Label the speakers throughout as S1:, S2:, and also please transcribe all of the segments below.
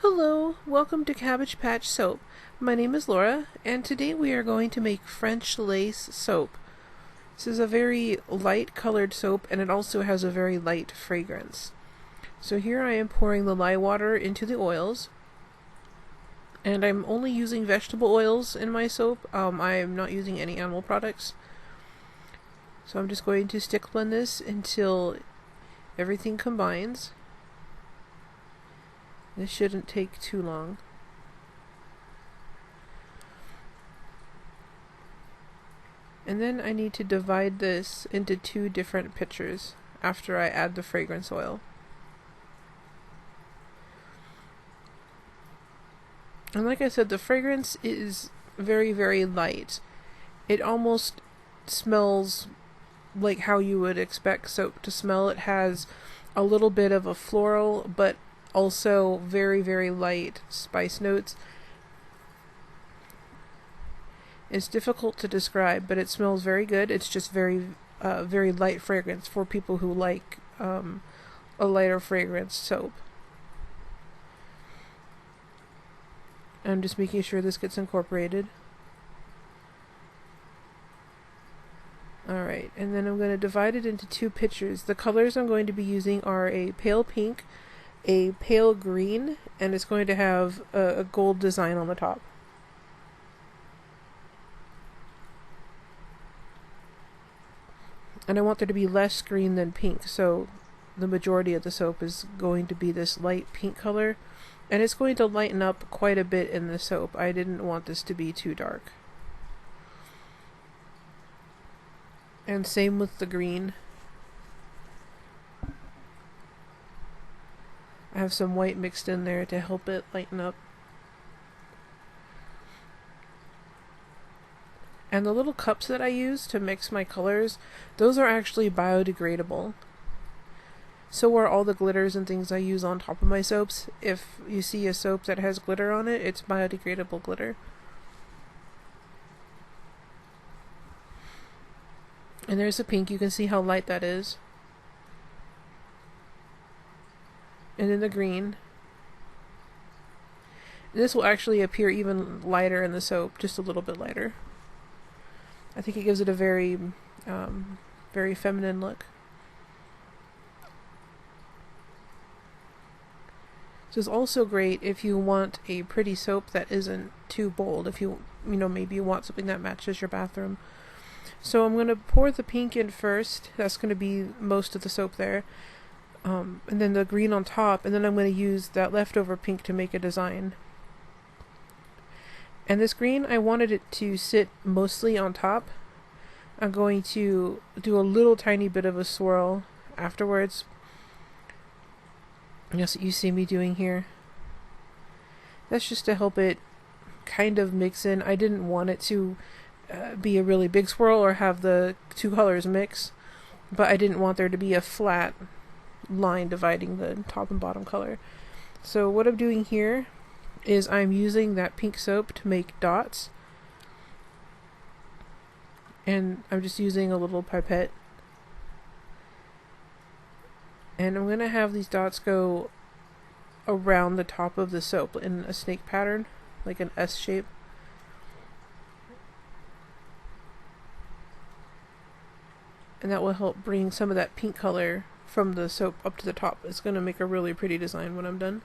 S1: Hello, welcome to Cabbage Patch Soap. My name is Laura, and today we are going to make French lace soap. This is a very light colored soap, and it also has a very light fragrance. So here I am pouring the lye water into the oils, and I'm only using vegetable oils in my soap. I am not using any animal products. So I'm just going to stick blend this until everything combines. This shouldn't take too long. And then I need to divide this into two different pitchers after I add the fragrance oil. And like I said, the fragrance is very, very light. It almost smells like how you would expect soap to smell. It has a little bit of a floral, but also very, very light spice notes. It's difficult to describe, but it smells very good. It's just very light fragrance for people who like a lighter fragrance soap. I'm just making sure this gets incorporated. Alright, and then I'm going to divide it into two pitchers. The colors I'm going to be using are a pale pink, a pale green, and it's going to have a gold design on the top. And I want there to be less green than pink, so the majority of the soap is going to be this light pink color, and it's going to lighten up quite a bit in the soap. I didn't want this to be too dark. And same with the green. I have some white mixed in there to help it lighten up. And the little cups that I use to mix my colors, those are actually biodegradable. So are all the glitters and things I use on top of my soaps. If you see a soap that has glitter on it, it's biodegradable glitter. And there's the pink, you can see how light that is. And then the green. This will actually appear even lighter in the soap, just a little bit lighter. I think it gives it a very, very feminine look. This is also great if you want a pretty soap that isn't too bold. If maybe you want something that matches your bathroom. So I'm going to pour the pink in first. That's going to be most of the soap there. And then the green on top, and then I'm going to use that leftover pink to make a design. And this green, I wanted it to sit mostly on top. I'm going to do a little tiny bit of a swirl afterwards. That's what you see me doing here. That's just to help it kind of mix in. I didn't want it to be a really big swirl or have the two colors mix, but I didn't want there to be a flat line dividing the top and bottom color. So what I'm doing here is I'm using that pink soap to make dots, and I'm just using a little pipette, and I'm going to have these dots go around the top of the soap in a snake pattern, like an S shape. And that will help bring some of that pink color from the soap up to the top. It's going to make a really pretty design when I'm done.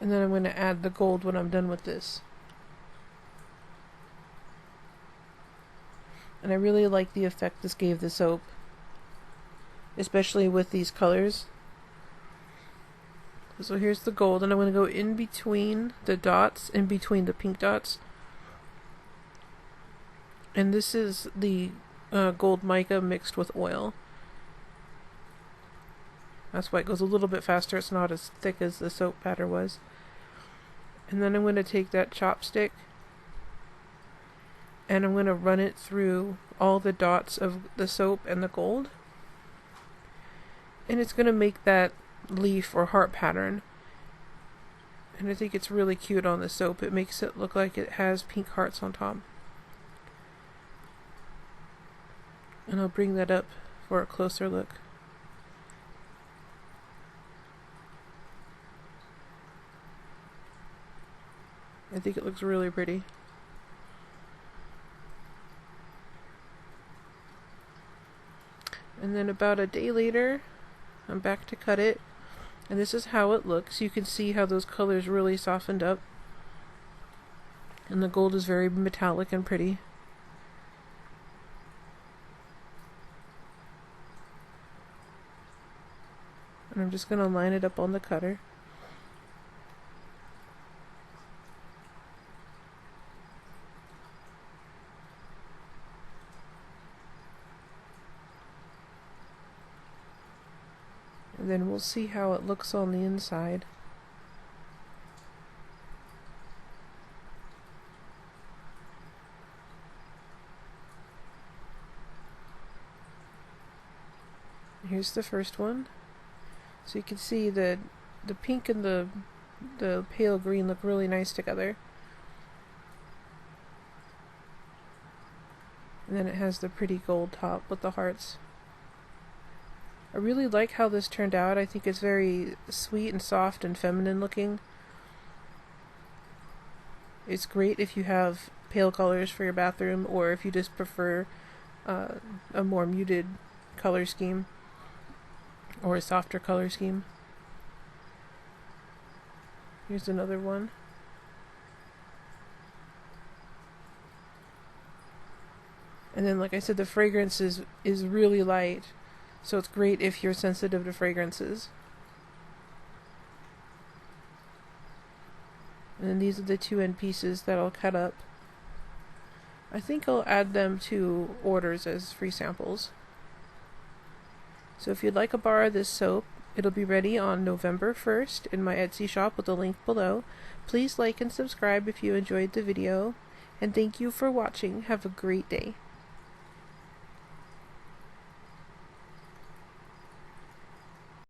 S1: And then I'm going to add the gold when I'm done with this. And I really like the effect this gave the soap, especially with these colors. So here's the gold, and I'm going to go in between the dots, in between the pink dots. And this is the gold mica mixed with oil. That's why it goes a little bit faster. It's not as thick as the soap batter was. And then I'm going to take that chopstick and I'm going to run it through all the dots of the soap and the gold. And it's going to make that leaf or heart pattern. And I think it's really cute on the soap. It makes it look like it has pink hearts on top. And I'll bring that up for a closer look. I think it looks really pretty. And then about a day later, I'm back to cut it. And this is how it looks. You can see how those colors really softened up. And the gold is very metallic and pretty. And I'm just going to line it up on the cutter. And then we'll see how it looks on the inside. Here's the first one. So you can see that the pink and the pale green look really nice together. And then it has the pretty gold top with the hearts. I really like how this turned out. I think it's very sweet and soft and feminine looking. It's great if you have pale colors for your bathroom, or if you just prefer a more muted color scheme or a softer color scheme. Here's another one. And then, like I said, the fragrance is really light. So it's great if you're sensitive to fragrances. And then these are the two end pieces that I'll cut up. I think I'll add them to orders as free samples. So if you'd like to borrow this soap, it'll be ready on November 1st in my Etsy shop with a link below. Please like and subscribe if you enjoyed the video. And thank you for watching. Have a great day.